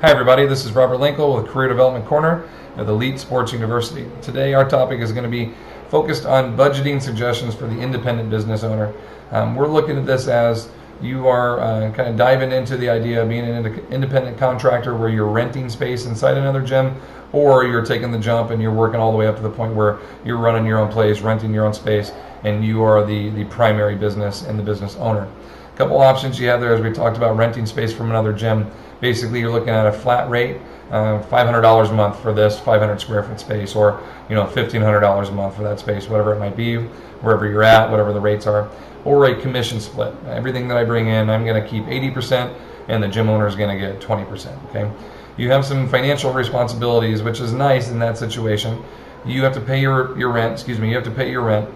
Hi everybody, this is Robert Linkul with Career Development Corner at Elite Sports University. Today our topic is going to be focused on budgeting suggestions for the independent business owner. We're looking at this as you are kind of diving into the idea of being an independent contractor where you're renting space inside another gym, or you're taking the jump and you're working all the way up to the point where you're running your own place, renting your own space, and you are the primary business and the business owner. A couple options you have there, as we talked about, renting space from another gym. Basically, you're looking at a flat rate, $500 a month for this 500 square foot space, or $1,500 a month for that space, whatever it might be, wherever you're at, whatever the rates are, or a commission split. Everything that I bring in, I'm going to keep 80%, and the gym owner is going to get 20%. Okay, you have some financial responsibilities, which is nice in that situation. You have to pay your rent. You have to pay your rent.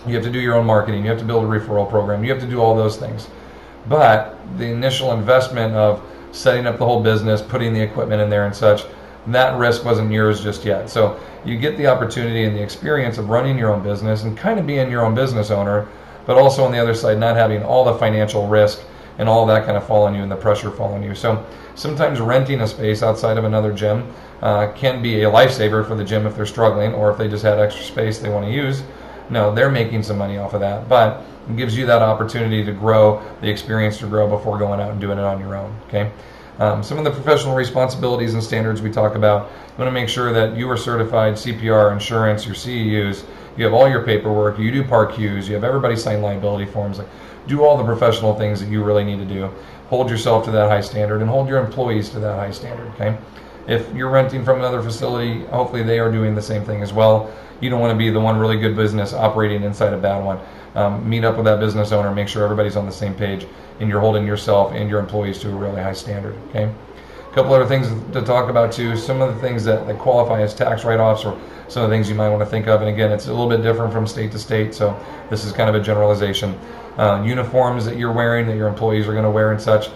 You have to do your own marketing. You have to build a referral program. You have to do all those things. But the initial investment of setting up the whole business, putting the equipment in there and such, that risk wasn't yours just yet. So you get the opportunity and the experience of running your own business and kind of being your own business owner, but also on the other side, not having all the financial risk and all that kind of fall on you and the pressure fall on you. So sometimes renting a space outside of another gym can be a lifesaver for the gym if they're struggling, or if they just had extra space they want to use. No, they're making some money off of that, but it gives you that opportunity to grow, the experience to grow before going out and doing it on your own. Okay. Some of the professional responsibilities and standards we talk about, you want to make sure that you are certified CPR, insurance, your CEUs, you have all your paperwork, you do PAR-Qs, you have everybody sign liability forms, like do all the professional things that you really need to do. Hold yourself to that high standard and hold your employees to that high standard. Okay. If you're renting from another facility, hopefully they are doing the same thing as well. You don't want to be the one really good business operating inside a bad one. Meet up with that business owner, make sure everybody's on the same page, and you're holding yourself and your employees to a really high standard. Okay. A couple other things to talk about too. Some of the things that qualify as tax write-offs, or some of the things you might want to think of. And again, it's a little bit different from state to state, so this is kind of a generalization. Uniforms that you're wearing, that your employees are going to wear and such,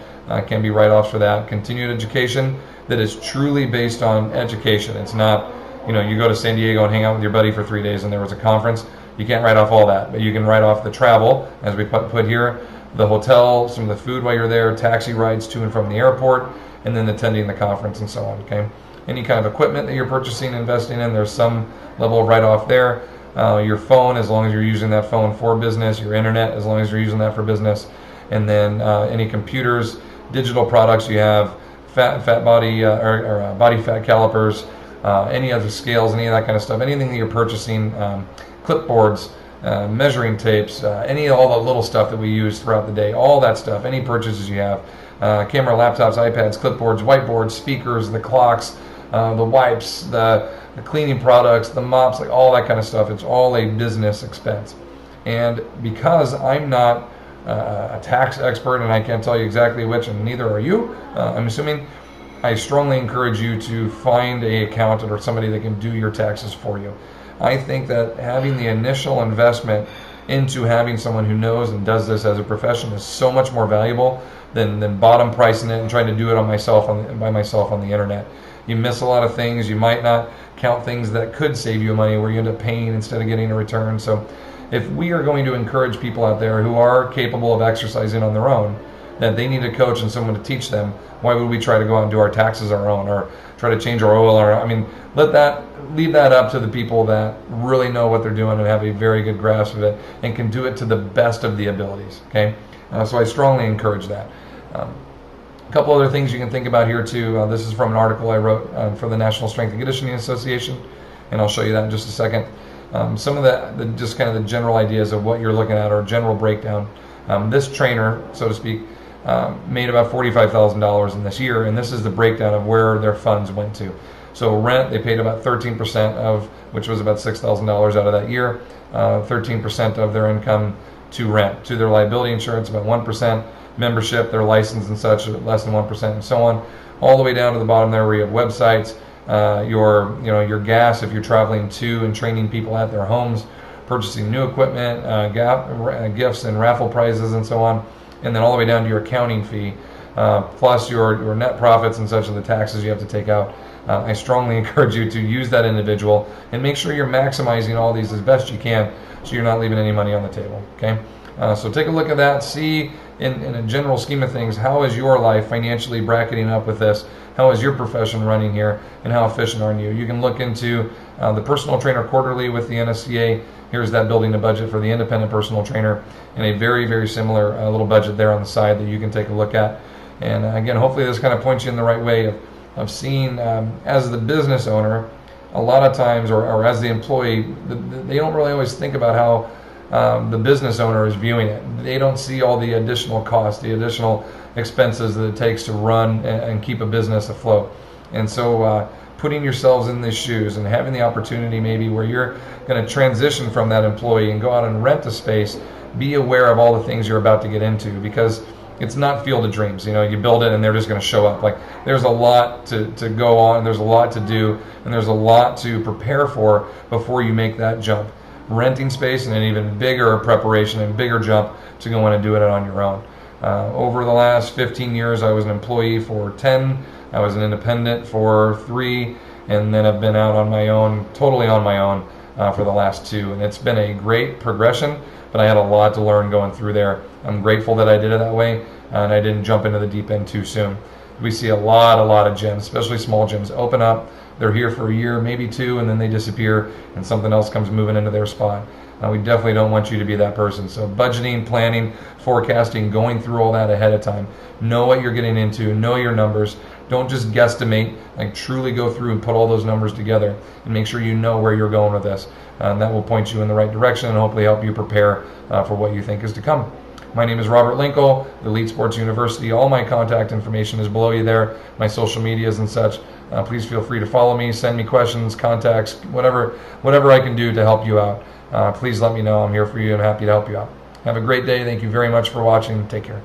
can be write-offs for that. Continued education that is truly based on education. It's not, you go to San Diego and hang out with your buddy for 3 days and there was a conference. You can't write off all that, but you can write off the travel, as we put here, the hotel, some of the food while you're there, taxi rides to and from the airport, and then attending the conference and so on. Okay. Any kind of equipment that you're purchasing, investing in, there's some level of write-off there. Your phone, as long as you're using that phone for business. Your internet, as long as you're using that for business. And then any computers, digital products you have, fat body or body fat calipers, any other scales, any of that kind of stuff, anything that you're purchasing, clipboards, measuring tapes, all the little stuff that we use throughout the day, all that stuff, any purchases you have, camera, laptops, iPads, clipboards, whiteboards, speakers, the clocks, the wipes, the cleaning products, the mops, like all that kind of stuff. It's all a business expense. And because I'm not a tax expert and I can't tell you exactly which, and neither are you, I'm assuming, I strongly encourage you to find an accountant or somebody that can do your taxes for you. I think that having the initial investment into having someone who knows and does this as a profession is so much more valuable than bottom pricing it and trying to do it by myself on the internet. You miss a lot of things. You might not count things that could save you money, where you end up paying instead of getting a return. So if we are going to encourage people out there who are capable of exercising on their own, that they need a coach and someone to teach them, why would we try to go out and do our taxes our own, or try to change our oil? Leave that up to the people that really know what they're doing and have a very good grasp of it and can do it to the best of the abilities. Okay, so I strongly encourage that. A couple other things you can think about here too. This is from an article I wrote for the National Strength and Conditioning Association, and I'll show you that in just a second. Some of the just kind of the general ideas of what you're looking at, or general breakdown. This trainer, so to speak, made about $45,000 in this year, and this is the breakdown of where their funds went to. So rent, they paid about 13% of, which was about $6,000 out of that year, 13% of their income to rent. To their liability insurance, about 1%. Membership, their license and such, less than 1%, and so on. All the way down to the bottom there, where you have websites, your gas if you're traveling to and training people at their homes, purchasing new equipment, gifts and raffle prizes and so on, and then all the way down to your accounting fee, plus your net profits and such, and the taxes you have to take out. I strongly encourage you to use that individual and make sure you're maximizing all these as best you can, so you're not leaving any money on the table. Okay. So take a look at that. See, in a general scheme of things, how is your life financially bracketing up with this? How is your profession running here, and how efficient are you? You can look into the personal trainer quarterly with the NSCA. Here's that building a budget for the independent personal trainer, and a very, very similar little budget there on the side that you can take a look at. And again, hopefully this kind of points you in the right way of seeing, as the business owner, a lot of times, or as the employee, they don't really always think about how the business owner is viewing it. They don't see all the additional costs, the additional expenses that it takes to run and keep a business afloat. And so putting yourselves in these shoes and having the opportunity maybe where you're going to transition from that employee and go out and rent a space, be aware of all the things you're about to get into, because it's not Field of Dreams. You build it and they're just going to show up. Like, there's a lot to go on, there's a lot to do, and there's a lot to prepare for before you make that jump. Renting space, and an even bigger preparation and bigger jump to go in and do it on your own. Over the last 15 years, I was an employee for 10. I was an independent for 3, and then I've been out on my own, totally on my own, for the last 2. And it's been a great progression, but I had a lot to learn going through there. I'm grateful that I did it that way, and I didn't jump into the deep end too soon. We see a lot of gyms, especially small gyms, open up. They're here for a year, maybe 2, and then they disappear, and something else comes moving into their spot. We definitely don't want you to be that person. So budgeting, planning, forecasting, going through all that ahead of time. Know what you're getting into. Know your numbers. Don't just guesstimate. Like, truly go through and put all those numbers together and make sure you know where you're going with this. And that will point you in the right direction and hopefully help you prepare for what you think is to come. My name is Robert Linkul, the Elite Sports University. All my contact information is below you there, my social medias and such. Please feel free to follow me, send me questions, contacts, whatever I can do to help you out. Please let me know. I'm here for you and happy to help you out. Have a great day. Thank you very much for watching. Take care.